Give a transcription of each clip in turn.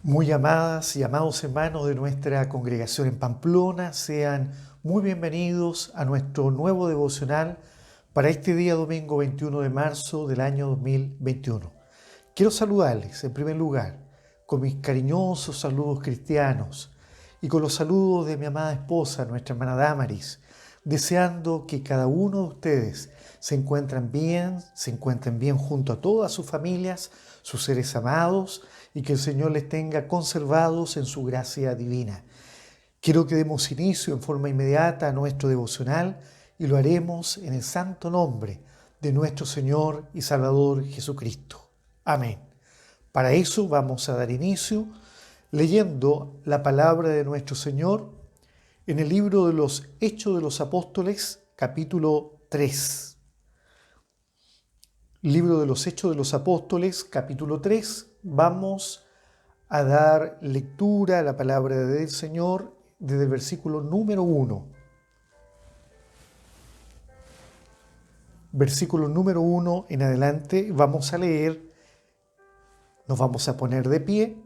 Muy amadas y amados hermanos de nuestra congregación en Pamplona, sean muy bienvenidos a nuestro nuevo devocional para este día domingo 21 de marzo del año 2021. Quiero saludarles en primer lugar con mis cariñosos saludos cristianos y con los saludos de mi amada esposa, nuestra hermana Damaris, deseando que cada uno de ustedes se encuentren bien junto a todas sus familias, sus seres amados, y que el Señor les tenga conservados en su gracia divina. Quiero que demos inicio en forma inmediata a nuestro devocional y lo haremos en el santo nombre de nuestro Señor y Salvador Jesucristo. Amén. Para eso vamos a dar inicio leyendo la palabra de nuestro Señor en el libro de los Hechos de los Apóstoles, capítulo 3. Libro de los Hechos de los Apóstoles, capítulo 3. Vamos a dar lectura a la palabra del Señor desde el versículo número 1. Versículo número 1 en adelante vamos a leer, nos vamos a poner de pie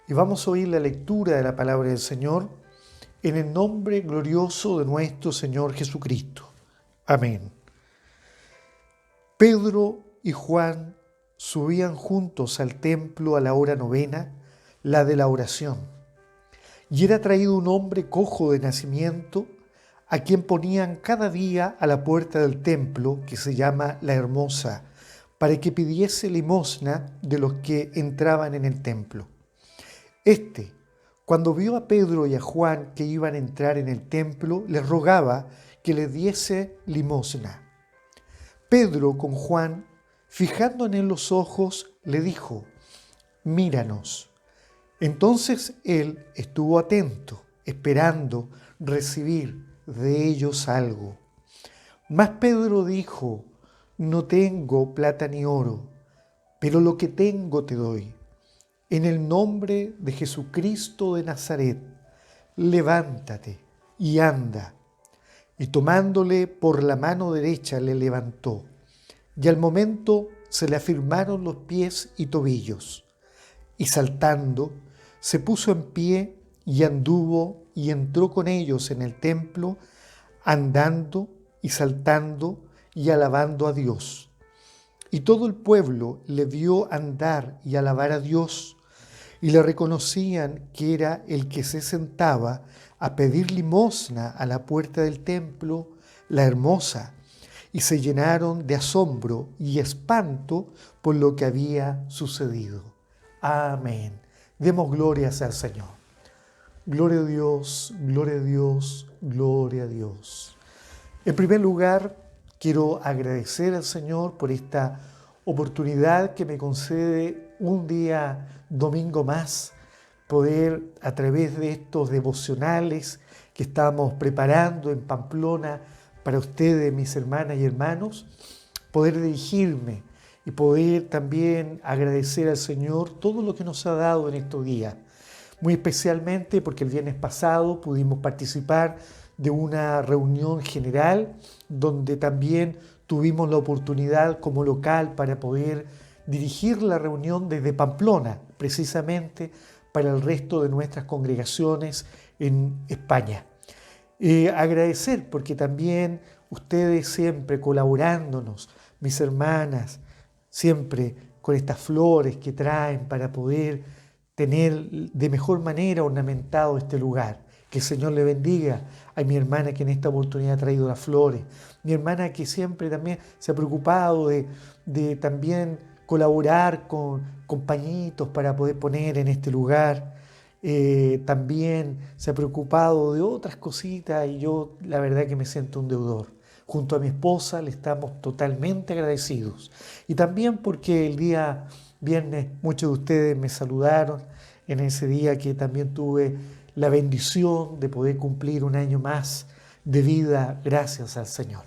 y vamos a oír la lectura de la palabra del Señor en el nombre glorioso de nuestro Señor Jesucristo. Amén. Pedro y Juan subían juntos al templo a la hora novena, la de la oración. Y era traído un hombre cojo de nacimiento, a quien ponían cada día a la puerta del templo, que se llama La Hermosa, para que pidiese limosna de los que entraban en el templo. Este, cuando vio a Pedro y a Juan que iban a entrar en el templo, les rogaba que les diese limosna. Pedro con Juan, fijando en él los ojos, le dijo: míranos. Entonces él estuvo atento, esperando recibir de ellos algo. Mas Pedro dijo: no tengo plata ni oro, pero lo que tengo te doy. En el nombre de Jesucristo de Nazaret, levántate y anda. Y tomándole por la mano derecha le levantó, y al momento se le afirmaron los pies y tobillos. Y saltando, se puso en pie y anduvo y entró con ellos en el templo, andando y saltando y alabando a Dios. Y todo el pueblo le vio andar y alabar a Dios, y le reconocían que era el que se sentaba a pedir limosna a la puerta del templo, La Hermosa, y se llenaron de asombro y espanto por lo que había sucedido. Amén. Demos glorias al Señor. Gloria a Dios, gloria a Dios, gloria a Dios. En primer lugar, quiero agradecer al Señor por esta oportunidad que me concede un día domingo más, poder a través de estos devocionales que estamos preparando en Pamplona para ustedes, mis hermanas y hermanos, poder dirigirme y poder también agradecer al Señor todo lo que nos ha dado en estos días. Muy especialmente porque el viernes pasado pudimos participar de una reunión general donde también tuvimos la oportunidad como local para poder dirigir la reunión desde Pamplona, precisamente para el resto de nuestras congregaciones en España. Agradecer porque también ustedes siempre colaborándonos, mis hermanas, siempre con estas flores que traen para poder tener de mejor manera ornamentado este lugar. Que el Señor le bendiga a mi hermana que en esta oportunidad ha traído las flores. Mi hermana que siempre también se ha preocupado de también colaborar con pañitos para poder poner en este lugar. También se ha preocupado de otras cositas y yo la verdad que me siento un deudor. Junto a mi esposa le estamos totalmente agradecidos. Y también porque el día viernes muchos de ustedes me saludaron en ese día que también tuve la bendición de poder cumplir un año más de vida gracias al Señor.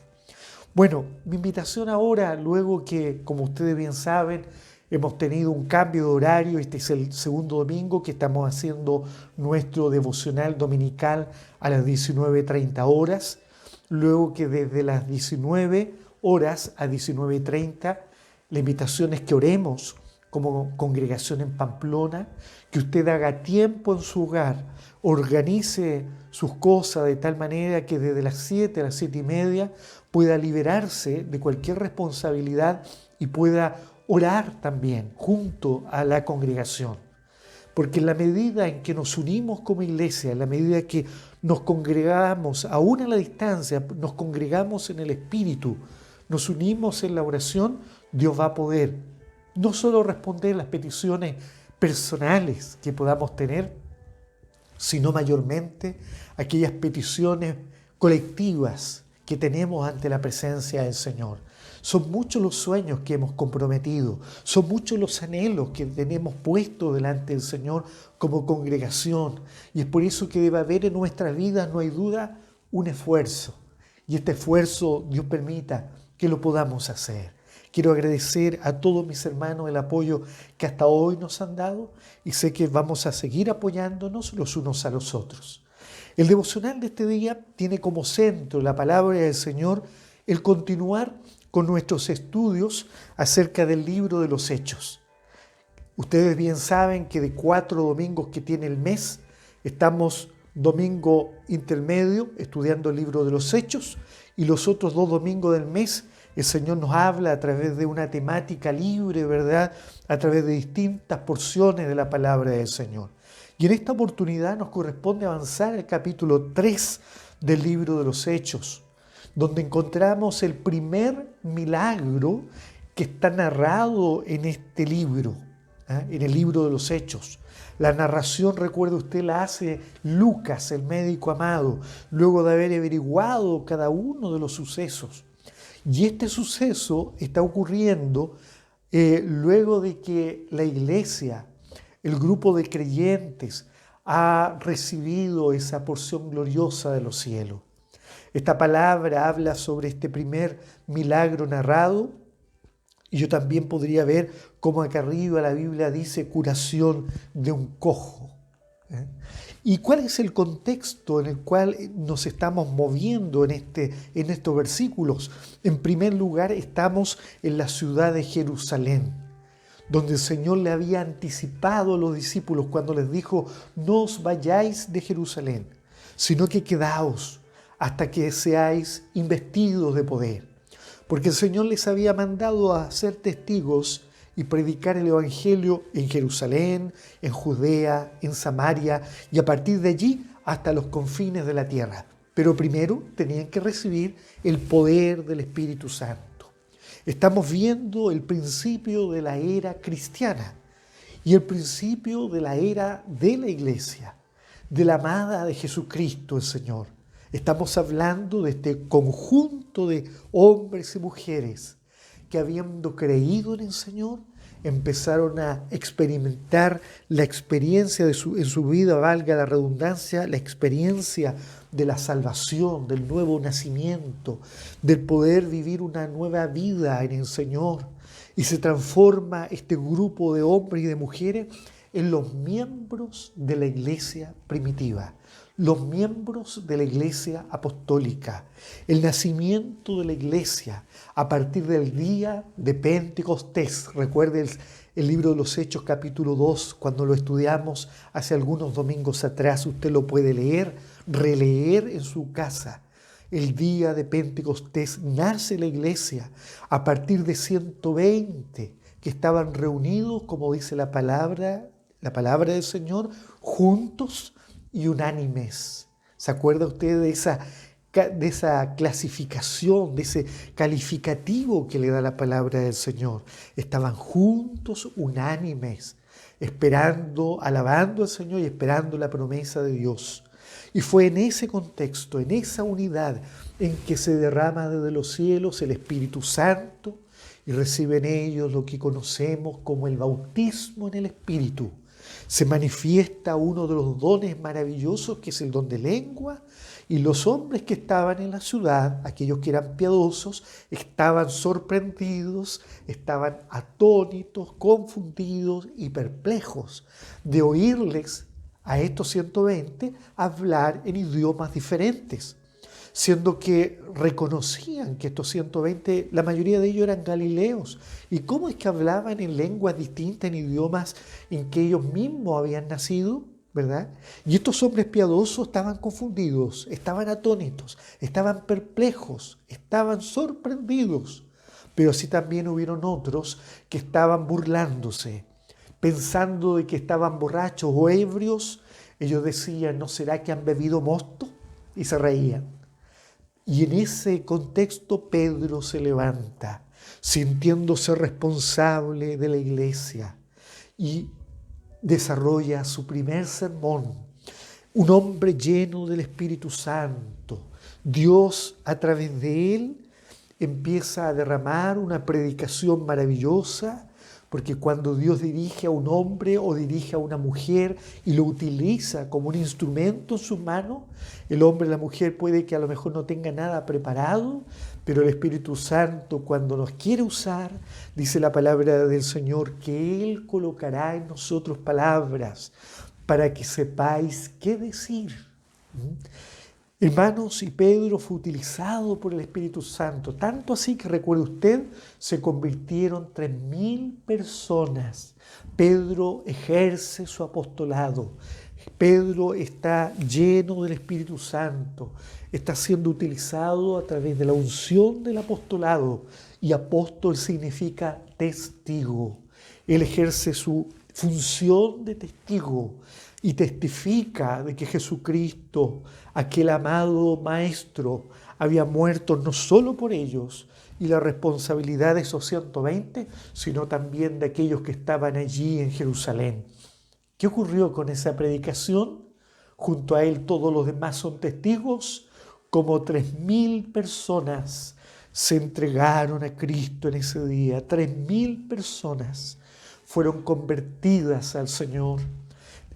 Bueno, mi invitación ahora, luego que, como ustedes bien saben, hemos tenido un cambio de horario, este es el segundo domingo que estamos haciendo nuestro devocional dominical a las 19:30 horas, luego que desde las 19 horas a 19:30 la invitación es que oremos como congregación en Pamplona, que usted haga tiempo en su hogar, organice sus cosas de tal manera que desde las 7 a las 7:30 pueda liberarse de cualquier responsabilidad y pueda orar también junto a la congregación. Porque en la medida en que nos unimos como iglesia, en la medida que nos congregamos, aún a la distancia, nos congregamos en el Espíritu, nos unimos en la oración, Dios va a poder no solo responder las peticiones personales que podamos tener, sino mayormente aquellas peticiones colectivas que tenemos ante la presencia del Señor. Son muchos los sueños que hemos comprometido, son muchos los anhelos que tenemos puestos delante del Señor como congregación. Y es por eso que debe haber en nuestra vida, no hay duda, un esfuerzo. Y este esfuerzo, Dios permita que lo podamos hacer. Quiero agradecer a todos mis hermanos el apoyo que hasta hoy nos han dado y sé que vamos a seguir apoyándonos los unos a los otros. El devocional de este día tiene como centro la palabra del Señor, el continuar con nuestros estudios acerca del libro de los Hechos. Ustedes bien saben que de 4 domingos que tiene el mes, estamos domingo intermedio estudiando el libro de los Hechos y los otros 2 domingos del mes el Señor nos habla a través de una temática libre, ¿verdad? A través de distintas porciones de la palabra del Señor. Y en esta oportunidad nos corresponde avanzar al capítulo 3 del libro de los Hechos, donde encontramos el primer milagro que está narrado en este libro, en el libro de los Hechos. La narración, recuerde usted, la hace Lucas, el médico amado, luego de haber averiguado cada uno de los sucesos. Y este suceso está ocurriendo luego de que la iglesia, el grupo de creyentes, ha recibido esa porción gloriosa de los cielos. Esta palabra habla sobre este primer milagro narrado y yo también podría ver cómo acá arriba la Biblia dice curación de un cojo. ¿Y cuál es el contexto en el cual nos estamos moviendo en estos versículos? En primer lugar, estamos en la ciudad de Jerusalén, donde el Señor le había anticipado a los discípulos cuando les dijo, no os vayáis de Jerusalén, sino que quedaos hasta que seáis investidos de poder. Porque el Señor les había mandado a ser testigos y predicar el Evangelio en Jerusalén, en Judea, en Samaria y a partir de allí hasta los confines de la tierra. Pero primero tenían que recibir el poder del Espíritu Santo. Estamos viendo el principio de la era cristiana y el principio de la era de la iglesia, de la amada de Jesucristo el Señor. Estamos hablando de este conjunto de hombres y mujeres que habiendo creído en el Señor, empezaron a experimentar la experiencia en su vida, valga la redundancia, la experiencia de la salvación, del nuevo nacimiento, del poder vivir una nueva vida en el Señor. Y se transforma este grupo de hombres y de mujeres en los miembros de la iglesia primitiva, los miembros de la iglesia apostólica, el nacimiento de la iglesia a partir del día de Pentecostés. Recuerde el libro de los Hechos capítulo 2, cuando lo estudiamos hace algunos domingos atrás, usted lo puede leer, releer en su casa. El día de Pentecostés nace la iglesia a partir de 120 que estaban reunidos, como dice la palabra del Señor, juntos y unánimes. ¿Se acuerda usted de esa clasificación, de ese calificativo que le da la palabra del Señor? Estaban juntos, unánimes, esperando, alabando al Señor y esperando la promesa de Dios. Y fue en ese contexto, en esa unidad, en que se derrama desde los cielos el Espíritu Santo y reciben ellos lo que conocemos como el bautismo en el Espíritu. Se manifiesta uno de los dones maravillosos que es el don de lengua y los hombres que estaban en la ciudad, aquellos que eran piadosos, estaban sorprendidos, estaban atónitos, confundidos y perplejos de oírles a estos 120 hablar en idiomas diferentes. siendo que reconocían que estos 120, la mayoría de ellos eran galileos. ¿Y cómo es que hablaban en lenguas distintas, en idiomas en que ellos mismos habían nacido? ¿Verdad? Y estos hombres piadosos estaban confundidos, estaban atónitos, estaban perplejos, estaban sorprendidos. Pero así también hubieron otros que estaban burlándose, pensando de que estaban borrachos o ebrios. Ellos decían, ¿no será que han bebido mosto? Y se reían. Y en ese contexto Pedro se levanta, sintiéndose responsable de la iglesia, y desarrolla su primer sermón. Un hombre lleno del Espíritu Santo. Dios, a través de él, empieza a derramar una predicación maravillosa, porque cuando Dios dirige a un hombre o dirige a una mujer y lo utiliza como un instrumento en sus manos, el hombre o la mujer puede que a lo mejor no tenga nada preparado, pero el Espíritu Santo, cuando nos quiere usar, dice la palabra del Señor, que Él colocará en nosotros palabras para que sepáis qué decir. Hermanos, y Pedro fue utilizado por el Espíritu Santo, tanto así que, recuerde usted, se convirtieron 3.000 personas. Pedro ejerce su apostolado. Pedro está lleno del Espíritu Santo, está siendo utilizado a través de la unción del apostolado, y apóstol significa testigo. Él ejerce su función de testigo y testifica de que Jesucristo, aquel amado Maestro, había muerto no solo por ellos y la responsabilidad de esos 120, sino también de aquellos que estaban allí en Jerusalén. ¿Qué ocurrió con esa predicación? Junto a él todos los demás son testigos. Como 3.000 personas se entregaron a Cristo en ese día. 3.000 personas fueron convertidas al Señor.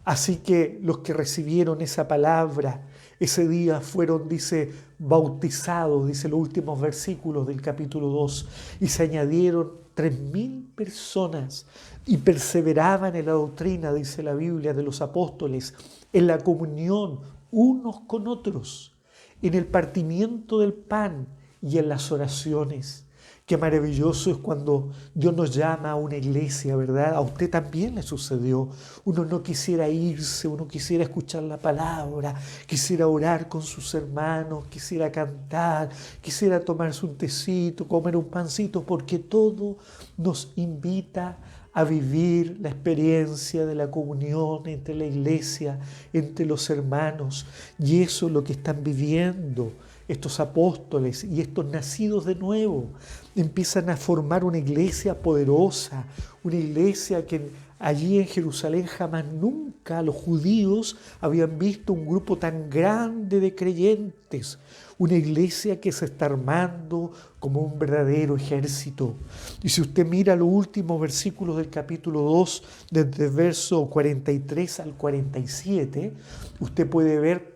Así que los que recibieron esa palabra ese día fueron, dice, bautizados, dice los últimos versículos del capítulo 2, y se añadieron 3.000 personas y perseveraban en la doctrina, dice la Biblia, de los apóstoles, en la comunión unos con otros, en el partimiento del pan y en las oraciones. Qué maravilloso es cuando Dios nos llama a una iglesia, ¿verdad? A usted también le sucedió. Uno no quisiera irse, uno quisiera escuchar la palabra, quisiera orar con sus hermanos, quisiera cantar, quisiera tomarse un tecito, comer un pancito, porque todo nos invita a vivir la experiencia de la comunión entre la iglesia, entre los hermanos. Y eso es lo que están viviendo estos apóstoles y estos nacidos de nuevo. Empiezan a formar una iglesia poderosa, una iglesia que allí en Jerusalén jamás nunca los judíos habían visto un grupo tan grande de creyentes. Una iglesia que se está armando como un verdadero ejército. Y si usted mira los últimos versículos del capítulo 2, desde el verso 43 al 47, usted puede ver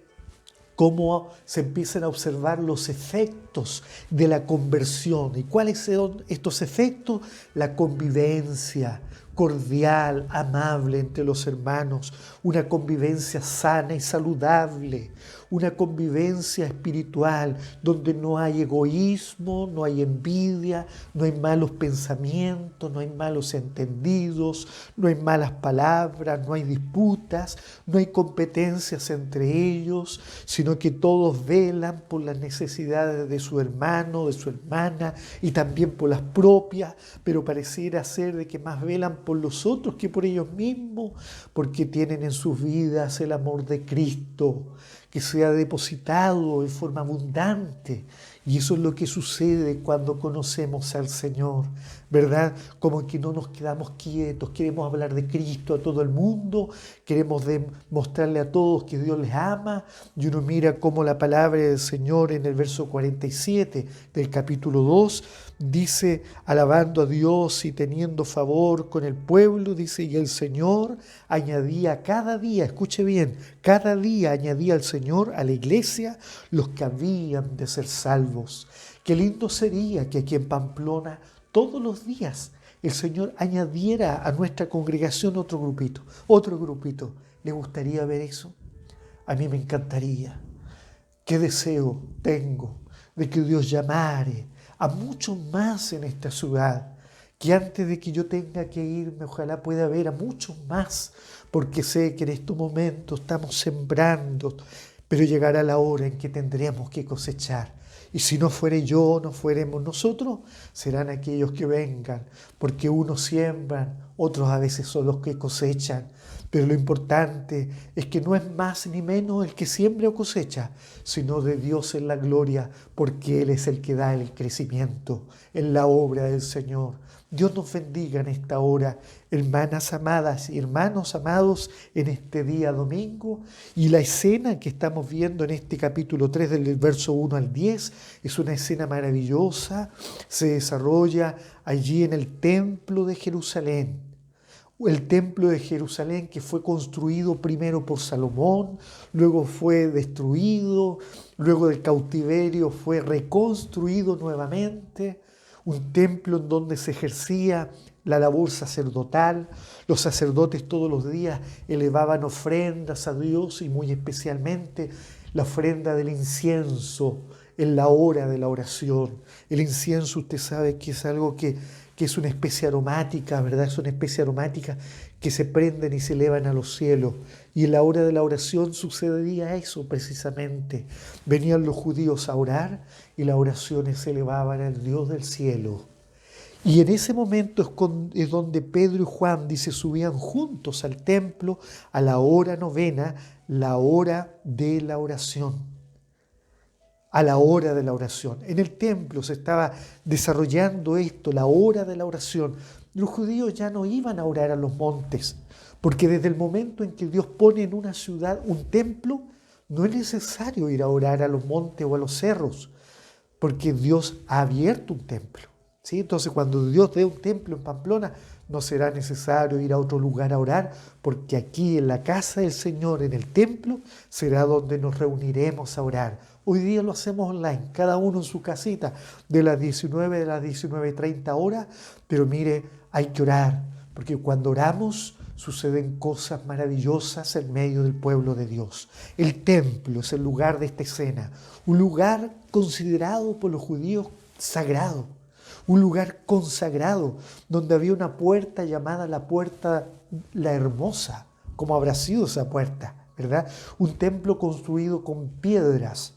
cómo se empiezan a observar los efectos de la conversión. ¿Y cuáles son estos efectos? La convivencia cordial, amable entre los hermanos, una convivencia sana y saludable, una convivencia espiritual donde no hay egoísmo, no hay envidia, no hay malos pensamientos, no hay malos entendidos, no hay malas palabras, no hay disputas, no hay competencias entre ellos, sino que todos velan por las necesidades de su hermano, de su hermana y también por las propias, pero pareciera ser de que más velan por los otros que por ellos mismos, porque tienen en sus vidas el amor de Cristo, que sea depositado en forma abundante. Y eso es lo que sucede cuando conocemos al Señor, ¿verdad? Como que no nos quedamos quietos, queremos hablar de Cristo a todo el mundo, queremos mostrarle a todos que Dios les ama, y uno mira cómo la palabra del Señor en el verso 47 del capítulo 2 dice, alabando a Dios y teniendo favor con el pueblo, dice, y el Señor añadía cada día, escuche bien, cada día añadía al Señor a la iglesia los que habían de ser salvos. Qué lindo sería que aquí en Pamplona todos los días el Señor añadiera a nuestra congregación otro grupito, otro grupito. ¿Le gustaría ver eso? A mí me encantaría qué deseo tengo de que Dios llamare a muchos más en esta ciudad, que antes de que yo tenga que irme, ojalá pueda ver a muchos más, porque sé que en estos momentos estamos sembrando, pero llegará la hora en que tendremos que cosechar. Y si no fuere yo, no fuéremos nosotros, serán aquellos que vengan, porque unos siembran, otros a veces son los que cosechan. Pero lo importante es que no es más ni menos el que siembra o cosecha, sino de Dios en la gloria, porque Él es el que da el crecimiento en la obra del Señor. Dios nos bendiga en esta hora, hermanas amadas y hermanos amados, en este día domingo. Y la escena que estamos viendo en este capítulo 3 del verso 1 al 10 es una escena maravillosa. Se desarrolla allí en el templo de Jerusalén. El templo de Jerusalén, que fue construido primero por Salomón, luego fue destruido, luego del cautiverio fue reconstruido nuevamente. Un templo en donde se ejercía la labor sacerdotal. Los sacerdotes todos los días elevaban ofrendas a Dios, y muy especialmente la ofrenda del incienso en la hora de la oración. El incienso, usted sabe que es algo que es una especie aromática, ¿verdad? Es una especie aromática que se prenden y se elevan a los cielos. Y en la hora de la oración sucedía eso precisamente. Venían los judíos a orar y las oraciones se elevaban al Dios del cielo. Y en ese momento es donde Pedro y Juan, dice, subían juntos al templo a la hora novena, la hora de la oración. A la hora de la oración. En el templo se estaba desarrollando esto, la hora de la oración. Los judíos ya no iban a orar a los montes, porque desde el momento en que Dios pone en una ciudad un templo, no es necesario ir a orar a los montes o a los cerros, porque Dios ha abierto un templo. ¿Sí? Entonces, cuando Dios dé un templo en Pamplona, no será necesario ir a otro lugar a orar, porque aquí en la casa del Señor, en el templo, será donde nos reuniremos a orar. Hoy día lo hacemos online, cada uno en su casita, de las 19 de las 19:30 horas, pero mire, hay que orar, porque cuando oramos suceden cosas maravillosas en medio del pueblo de Dios. El templo es el lugar de esta escena, un lugar considerado por los judíos sagrado, un lugar consagrado, donde había una puerta llamada la puerta la hermosa, como habrá sido esa puerta, ¿verdad? Un templo construido con piedras,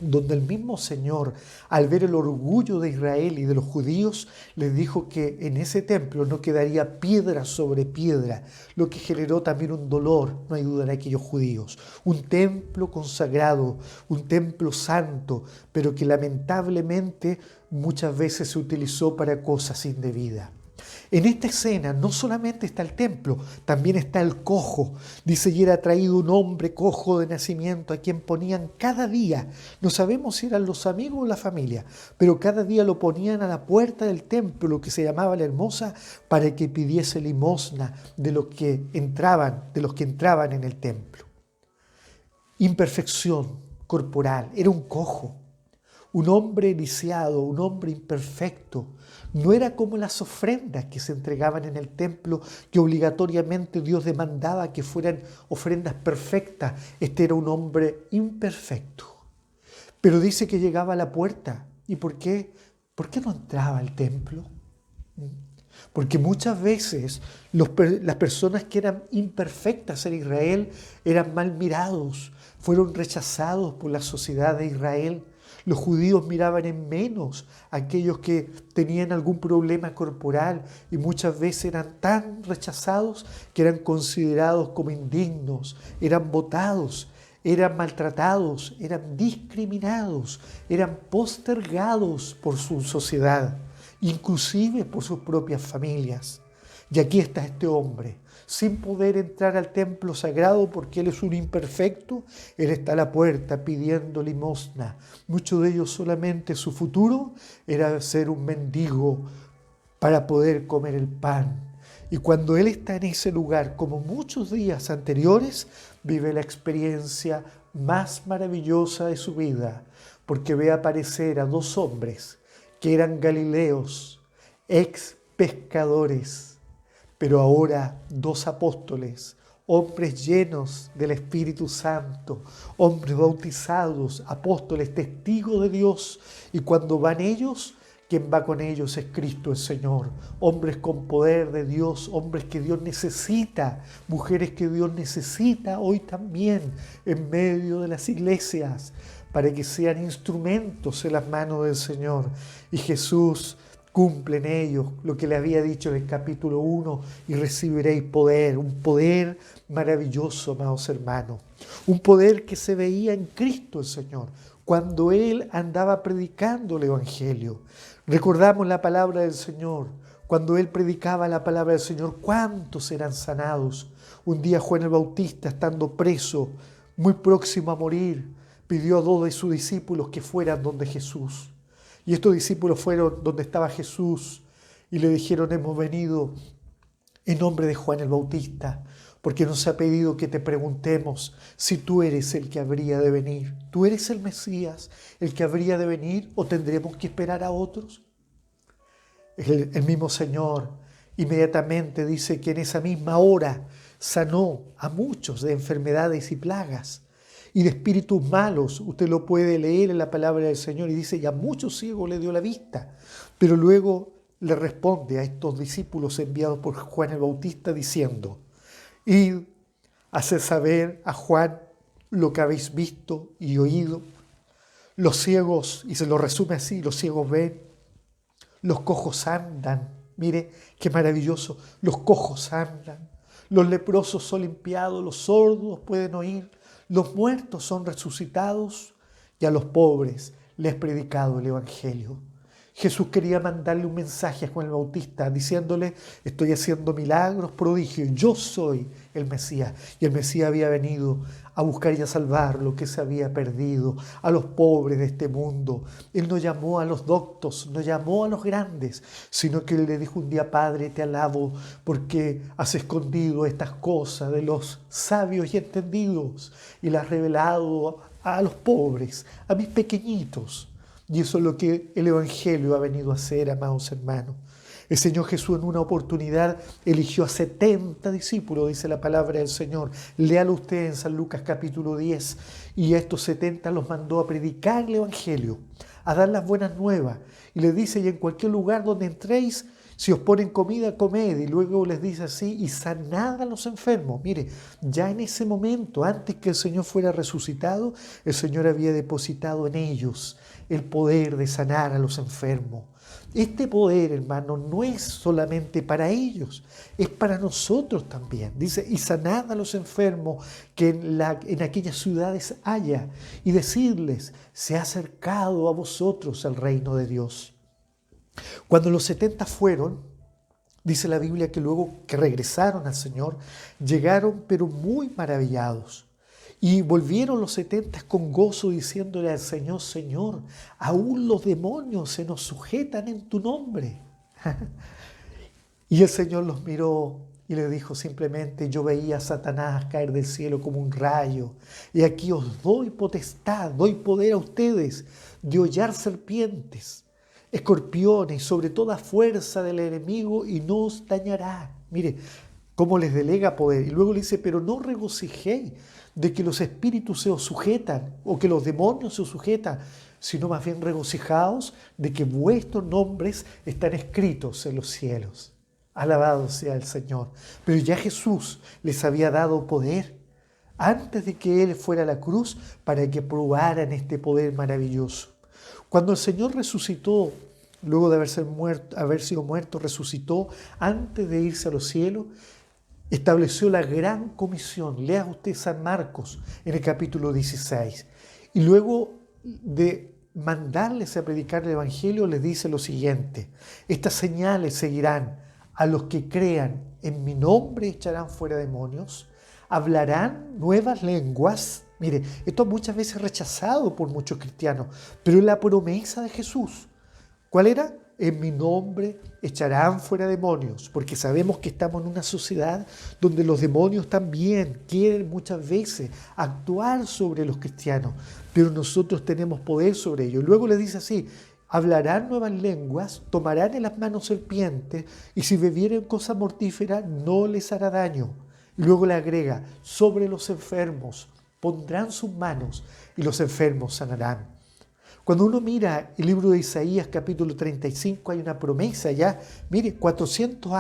donde el mismo Señor, al ver el orgullo de Israel y de los judíos, les dijo que en ese templo no quedaría piedra sobre piedra, lo que generó también un dolor, no hay duda, en aquellos judíos. Un templo consagrado, un templo santo, pero que lamentablemente muchas veces se utilizó para cosas indebidas. En esta escena no solamente está el templo, también está el cojo. Dice, y era traído un hombre cojo de nacimiento a quien ponían cada día, no sabemos si eran los amigos o la familia, pero cada día lo ponían a la puerta del templo, lo que se llamaba la hermosa, para que pidiese limosna de los que entraban en el templo. Imperfección corporal, era un cojo. Un hombre lisiado, un hombre imperfecto. No era como las ofrendas que se entregaban en el templo, que obligatoriamente Dios demandaba que fueran ofrendas perfectas. Este era un hombre imperfecto. Pero dice que llegaba a la puerta. ¿Y por qué? ¿Por qué no entraba al templo? Porque muchas veces las personas que eran imperfectas en Israel eran mal mirados, fueron rechazados por la sociedad de Israel. Los judíos miraban en menos a aquellos que tenían algún problema corporal y muchas veces eran tan rechazados que eran considerados como indignos, eran botados, eran maltratados, eran discriminados, eran postergados por su sociedad, inclusive por sus propias familias. Y aquí está este hombre, sin poder entrar al templo sagrado porque él es un imperfecto. Él está a la puerta pidiendo limosna. Muchos de ellos solamente su futuro era ser un mendigo para poder comer el pan. Y cuando él está en ese lugar, como muchos días anteriores, vive la experiencia más maravillosa de su vida, porque ve aparecer a dos hombres que eran galileos, ex pescadores, pero ahora dos apóstoles, hombres llenos del Espíritu Santo, hombres bautizados, apóstoles, testigos de Dios. Y cuando van ellos, quien va con ellos es Cristo el Señor. Hombres con poder de Dios, hombres que Dios necesita, mujeres que Dios necesita hoy también en medio de las iglesias, para que sean instrumentos en las manos del Señor. Y Jesús cumple en ellos lo que le había dicho en el capítulo 1, y recibiréis poder, un poder maravilloso, amados hermanos. Un poder que se veía en Cristo el Señor, cuando Él andaba predicando el Evangelio. Recordamos la palabra del Señor. Cuando Él predicaba la palabra del Señor, ¿cuántos eran sanados? Un día Juan el Bautista, estando preso, muy próximo a morir, pidió a 2 de sus discípulos que fueran donde Jesús. Y estos discípulos fueron donde estaba Jesús y le dijeron: hemos venido en nombre de Juan el Bautista, porque nos ha pedido que te preguntemos si tú eres el que habría de venir. ¿Tú eres el Mesías, el que habría de venir, o tendremos que esperar a otros? El mismo Señor inmediatamente dice que en esa misma hora sanó a muchos de enfermedades y plagas y de espíritus malos. Usted lo puede leer en la palabra del Señor y dice: y a muchos ciegos le dio la vista. Pero luego le responde a estos discípulos enviados por Juan el Bautista diciendo: id, haced saber a Juan lo que habéis visto y oído. Los ciegos, y se lo resume así, los ciegos ven, los cojos andan. Mire qué maravilloso, los cojos andan, los leprosos son limpiados, los sordos pueden oír, los muertos son resucitados, y a los pobres les he predicado el Evangelio. Jesús quería mandarle un mensaje a Juan el Bautista diciéndole: estoy haciendo milagros, prodigios, yo soy el Mesías. Y el Mesías había venido a buscar y a salvar lo que se había perdido, a los pobres de este mundo. Él no llamó a los doctos, no llamó a los grandes, sino que Él le dijo un día: Padre, te alabo porque has escondido estas cosas de los sabios y entendidos y las has revelado a los pobres, a mis pequeñitos. Y eso es lo que el Evangelio ha venido a hacer, amados hermanos. El Señor Jesús en una oportunidad eligió a 70 discípulos, dice la palabra del Señor. Léalo usted en San Lucas capítulo 10. Y a estos 70 los mandó a predicar el Evangelio, a dar las buenas nuevas. Y les dice: y en cualquier lugar donde entréis, si os ponen comida, comed. Y luego les dice así: y sanad a los enfermos. Mire, ya en ese momento, antes que el Señor fuera resucitado, el Señor había depositado en ellos el poder de sanar a los enfermos. Este poder, hermano, no es solamente para ellos, es para nosotros también. Dice: y sanad a los enfermos que en aquellas ciudades haya, y decirles: se ha acercado a vosotros el reino de Dios. Cuando los 70 fueron, dice la Biblia que luego que regresaron al Señor, llegaron pero muy maravillados. Y volvieron los 70 con gozo diciéndole al Señor: Señor, aún los demonios se nos sujetan en tu nombre. Y el Señor los miró y le dijo simplemente: yo veía a Satanás caer del cielo como un rayo, y aquí os doy potestad, doy poder a ustedes de hollar serpientes, escorpiones, sobre toda fuerza del enemigo, y no os dañará. Mire cómo les delega poder. Y luego le dice: pero no regocijéis de que los espíritus se os sujetan o que los demonios se os sujetan, sino más bien regocijaos de que vuestros nombres están escritos en los cielos. Alabado sea el Señor. Pero ya Jesús les había dado poder antes de que Él fuera a la cruz para que probaran este poder maravilloso. Cuando el Señor resucitó, luego de haber sido muerto, resucitó antes de irse a los cielos, estableció la gran comisión. Lea usted San Marcos en el capítulo 16. Y luego de mandarles a predicar el Evangelio, les dice lo siguiente: estas señales seguirán a los que crean en mi nombre, echarán fuera demonios, hablarán nuevas lenguas. Mire, esto muchas veces rechazado por muchos cristianos, pero es la promesa de Jesús. ¿Cuál era? En mi nombre echarán fuera demonios, porque sabemos que estamos en una sociedad donde los demonios también quieren muchas veces actuar sobre los cristianos, pero nosotros tenemos poder sobre ellos. Luego les dice así: hablarán nuevas lenguas, tomarán en las manos serpientes, y si bebieren cosa mortífera no les hará daño. Luego le agrega, sobre los enfermos pondrán sus manos y los enfermos sanarán. Cuando uno mira el libro de Isaías capítulo 35 hay una promesa ya, mire, 400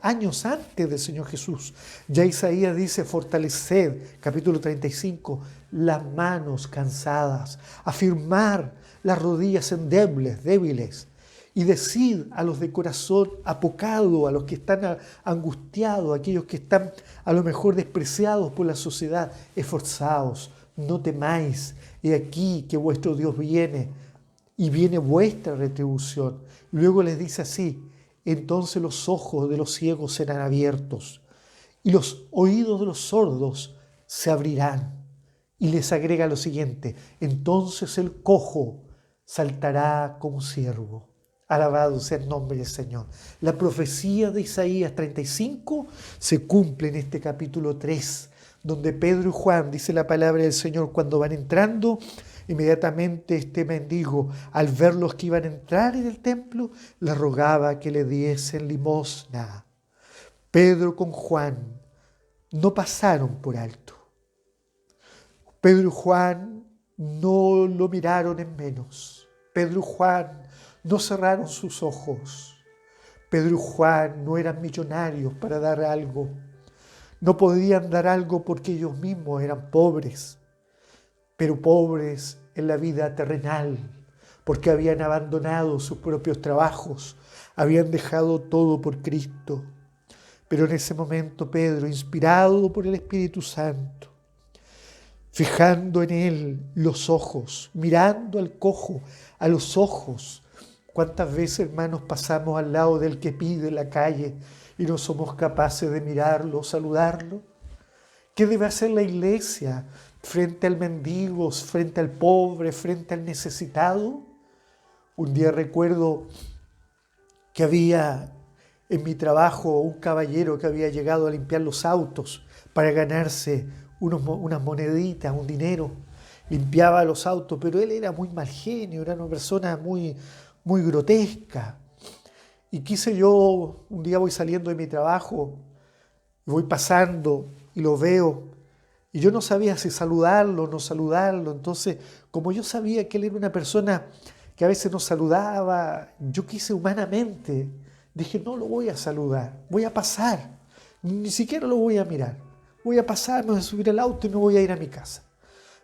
años antes del Señor Jesús. Ya Isaías dice, fortaleced, capítulo 35, las manos cansadas, afirmar las rodillas débiles, y decir a los de corazón apocado, a los que están angustiados, a aquellos que están a lo mejor despreciados por la sociedad, esforzaos, no temáis, he aquí que vuestro Dios viene y viene vuestra retribución. Luego les dice así, entonces los ojos de los ciegos serán abiertos y los oídos de los sordos se abrirán. Y les agrega lo siguiente, entonces el cojo saltará como ciervo. Alabado sea el nombre del Señor. La profecía de Isaías 35 se cumple en este capítulo 3, donde Pedro y Juan, dice la palabra del Señor, cuando van entrando, inmediatamente este mendigo, al ver los que iban a entrar en el templo, le rogaba que le diesen limosna. Pedro con Juan no pasaron por alto. Pedro y Juan no lo miraron en menos. Pedro y Juan no cerraron sus ojos. Pedro y Juan no eran millonarios para dar algo. No podían dar algo porque ellos mismos eran pobres, pero pobres en la vida terrenal, porque habían abandonado sus propios trabajos, habían dejado todo por Cristo. Pero en ese momento Pedro, inspirado por el Espíritu Santo, fijando en él los ojos, mirando al cojo a los ojos. ¿Cuántas veces, hermanos, pasamos al lado del que pide en la calle y no somos capaces de mirarlo, saludarlo? ¿Qué debe hacer la iglesia frente al mendigo, frente al pobre, frente al necesitado? Un día recuerdo que había en mi trabajo un caballero que había llegado a limpiar los autos para ganarse unas moneditas, un dinero. Limpiaba los autos, pero él era muy mal genio, era una persona muy grotesca. Y quise yo, un día voy saliendo de mi trabajo, voy pasando y lo veo, y yo no sabía si saludarlo o no saludarlo. Entonces, como yo sabía que él era una persona que a veces no saludaba, yo quise humanamente, dije, no lo voy a saludar, voy a pasar, ni siquiera lo voy a mirar. Voy a pasar, me voy a subir al auto y me voy a ir a mi casa.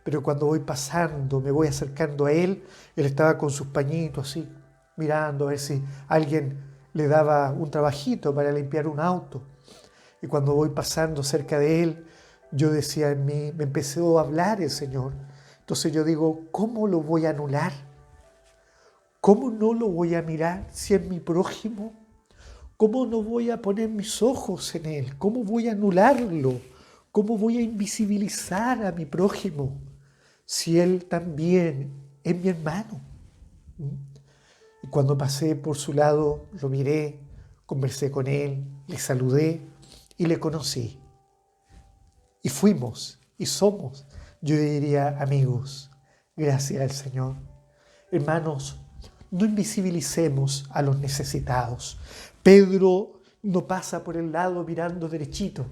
Pero cuando voy pasando, me voy acercando a él, él estaba con sus pañitos así, mirando a ver si alguien le daba un trabajito para limpiar un auto. Y cuando voy pasando cerca de él, yo decía en mí, me empezó a hablar el Señor. Entonces yo digo, ¿cómo lo voy a anular? ¿Cómo no lo voy a mirar si es mi prójimo? ¿Cómo no voy a poner mis ojos en él? ¿Cómo voy a anularlo? ¿Cómo voy a invisibilizar a mi prójimo si él también es mi hermano? Y cuando pasé por su lado, lo miré, conversé con él, le saludé y le conocí. Y fuimos y somos, yo diría, amigos. Gracias al Señor. Hermanos, no invisibilicemos a los necesitados. Pedro no pasa por el lado mirando derechito,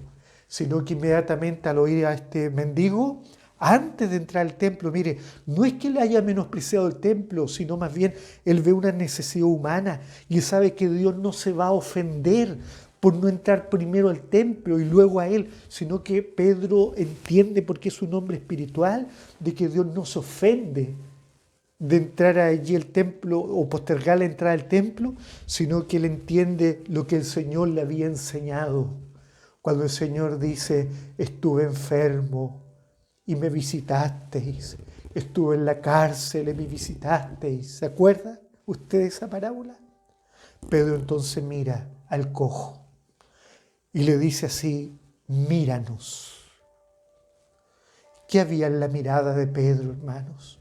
sino que inmediatamente al oír a este mendigo, antes de entrar al templo, mire, no es que le haya menospreciado el templo, sino más bien él ve una necesidad humana y sabe que Dios no se va a ofender por no entrar primero al templo y luego a él, sino que Pedro entiende, porque es un hombre espiritual, de que Dios no se ofende de entrar allí al templo o postergar la entrada al templo, sino que él entiende lo que el Señor le había enseñado. Cuando el Señor dice, estuve enfermo y me visitasteis, estuve en la cárcel y me visitasteis. ¿Se acuerda usted de esa parábola? Pedro entonces mira al cojo y le dice así, míranos. ¿Qué había en la mirada de Pedro, hermanos?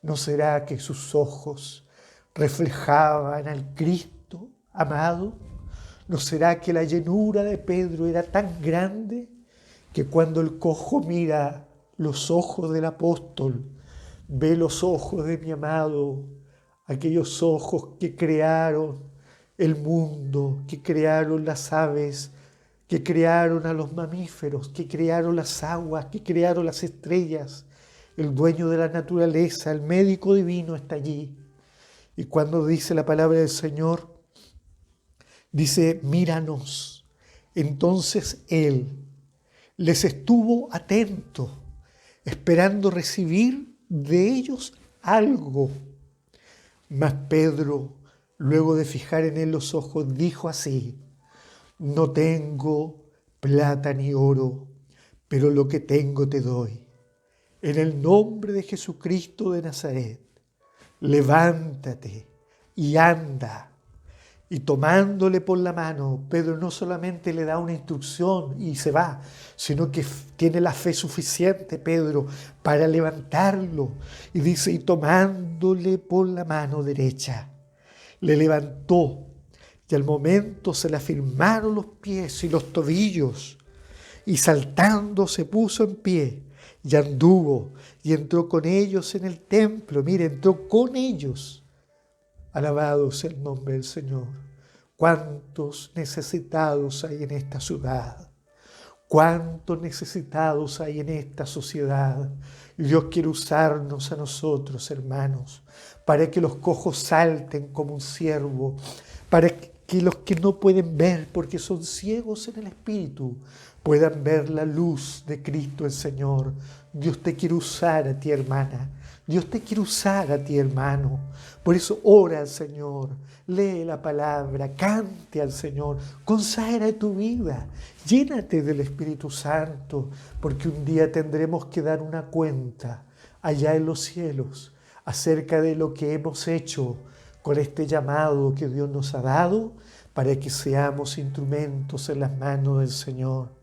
¿No será que sus ojos reflejaban al Cristo amado? ¿No será que la llenura de Pedro era tan grande que cuando el cojo mira los ojos del apóstol, ve los ojos de mi amado, aquellos ojos que crearon el mundo, que crearon las aves, que crearon a los mamíferos, que crearon las aguas, que crearon las estrellas. El dueño de la naturaleza, el médico divino está allí. Y cuando dice la palabra del Señor, dice, míranos. Entonces Él les estuvo atento, esperando recibir de ellos algo. Mas Pedro, luego de fijar en él los ojos, dijo así, no tengo plata ni oro, pero lo que tengo te doy. En el nombre de Jesucristo de Nazaret, levántate y anda. Y tomándole por la mano, Pedro no solamente le da una instrucción y se va, sino que tiene la fe suficiente, Pedro, para levantarlo. Y dice, y tomándole por la mano derecha, le levantó. Y al momento se le afirmaron los pies y los tobillos. Y saltando se puso en pie y anduvo y entró con ellos en el templo. Mire, entró con ellos. Alabado sea el nombre del Señor. ¿Cuántos necesitados hay en esta ciudad? ¿Cuántos necesitados hay en esta sociedad? Y Dios quiere usarnos a nosotros, hermanos, para que los cojos salten como un ciervo, para que los que no pueden ver porque son ciegos en el espíritu, puedan ver la luz de Cristo el Señor. Dios te quiere usar a ti, hermana. Dios te quiere usar a ti, hermano. Por eso ora al Señor, lee la palabra, cante al Señor, consagra tu vida, llénate del Espíritu Santo, porque un día tendremos que dar una cuenta allá en los cielos acerca de lo que hemos hecho con este llamado que Dios nos ha dado para que seamos instrumentos en las manos del Señor.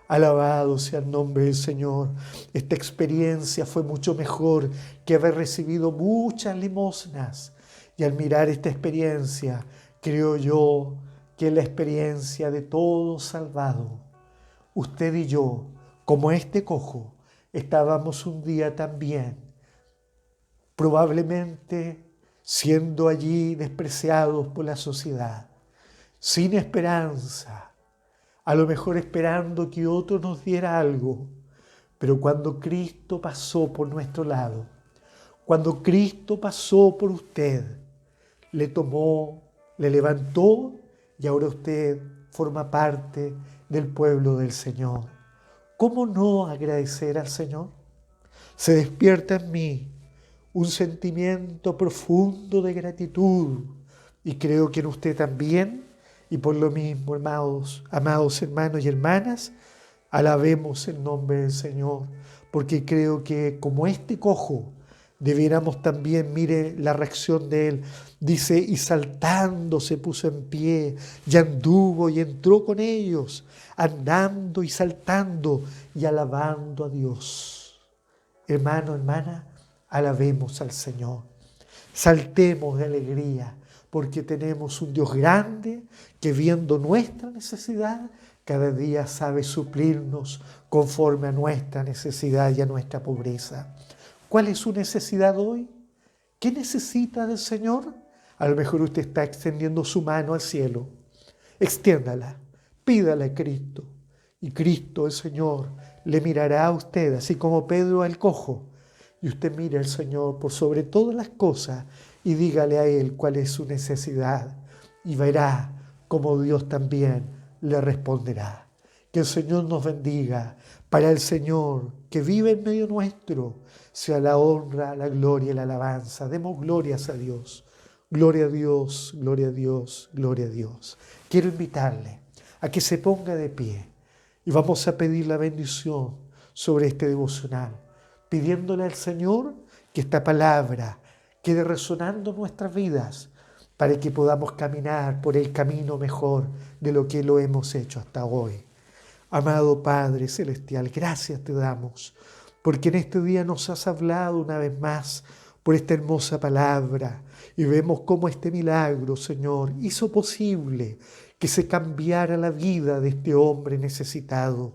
Alabado sea el nombre del Señor. Esta experiencia fue mucho mejor que haber recibido muchas limosnas. Y al mirar esta experiencia, creo yo que es la experiencia de todo salvado. Usted y yo, como este cojo, estábamos un día también, probablemente siendo allí despreciados por la sociedad, sin esperanza, a lo mejor esperando que otro nos diera algo, pero cuando Cristo pasó por nuestro lado, cuando Cristo pasó por usted, le tomó, le levantó y ahora usted forma parte del pueblo del Señor. ¿Cómo no agradecer al Señor? Se despierta en mí un sentimiento profundo de gratitud y creo que en usted también. Y por lo mismo, amados hermanos y hermanas, alabemos el nombre del Señor, porque creo que como este cojo, debiéramos también, mire la reacción de él, dice, y saltando se puso en pie, y anduvo y entró con ellos, andando y saltando y alabando a Dios. Hermano, hermana, alabemos al Señor, saltemos de alegría, porque tenemos un Dios grande que viendo nuestra necesidad, cada día sabe suplirnos conforme a nuestra necesidad y a nuestra pobreza. ¿Cuál es su necesidad hoy? ¿Qué necesita del Señor? A lo mejor usted está extendiendo su mano al cielo. Extiéndala, pídale a Cristo. Y Cristo, el Señor, le mirará a usted, así como Pedro al cojo. Y usted mire al Señor por sobre todas las cosas y dígale a Él cuál es su necesidad. Y verá cómo Dios también le responderá. Que el Señor nos bendiga. Para el Señor que vive en medio nuestro, sea la honra, la gloria y la alabanza. Demos glorias a Dios. Gloria a Dios, gloria a Dios, gloria a Dios. Quiero invitarle a que se ponga de pie y vamos a pedir la bendición sobre este devocional, pidiéndole al Señor que esta palabra quede resonando en nuestras vidas para que podamos caminar por el camino mejor de lo que lo hemos hecho hasta hoy. Amado Padre Celestial, gracias te damos, porque en este día nos has hablado una vez más por esta hermosa palabra y vemos cómo este milagro, Señor, hizo posible que se cambiara la vida de este hombre necesitado.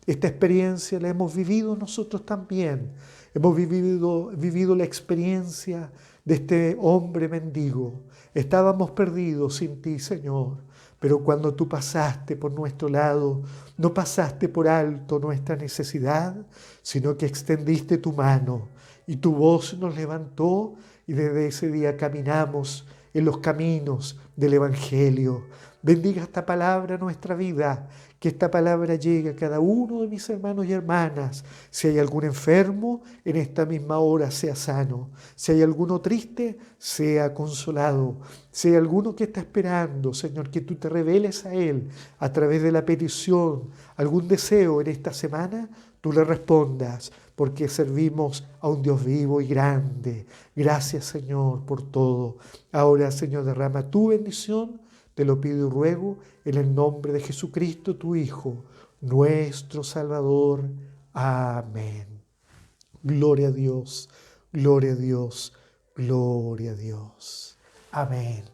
Esta experiencia la hemos vivido nosotros también. Hemos vivido la experiencia de este hombre mendigo. Estábamos perdidos sin ti, Señor, pero cuando tú pasaste por nuestro lado, no pasaste por alto nuestra necesidad, sino que extendiste tu mano y tu voz nos levantó y desde ese día caminamos en los caminos del Evangelio. Bendiga esta palabra en nuestra vida, que esta palabra llegue a cada uno de mis hermanos y hermanas. Si hay algún enfermo, en esta misma hora sea sano. Si hay alguno triste, sea consolado. Si hay alguno que está esperando, Señor, que tú te reveles a él a través de la petición, algún deseo en esta semana, tú le respondas, porque servimos a un Dios vivo y grande. Gracias, Señor, por todo. Ahora, Señor, derrama tu bendición. Te lo pido y ruego en el nombre de Jesucristo, tu Hijo, nuestro Salvador. Amén. Gloria a Dios, gloria a Dios, gloria a Dios. Amén.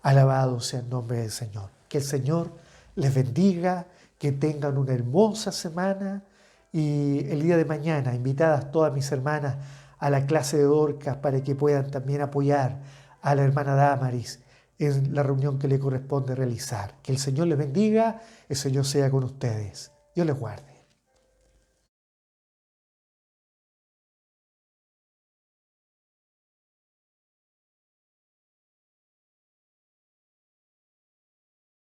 Alabado sea el nombre del Señor. Que el Señor les bendiga, que tengan una hermosa semana y el día de mañana, invitadas todas mis hermanas a la clase de Dorcas para que puedan también apoyar a la hermana Damaris en la reunión que le corresponde realizar. Que el Señor les bendiga, el Señor sea con ustedes. Dios les guarde.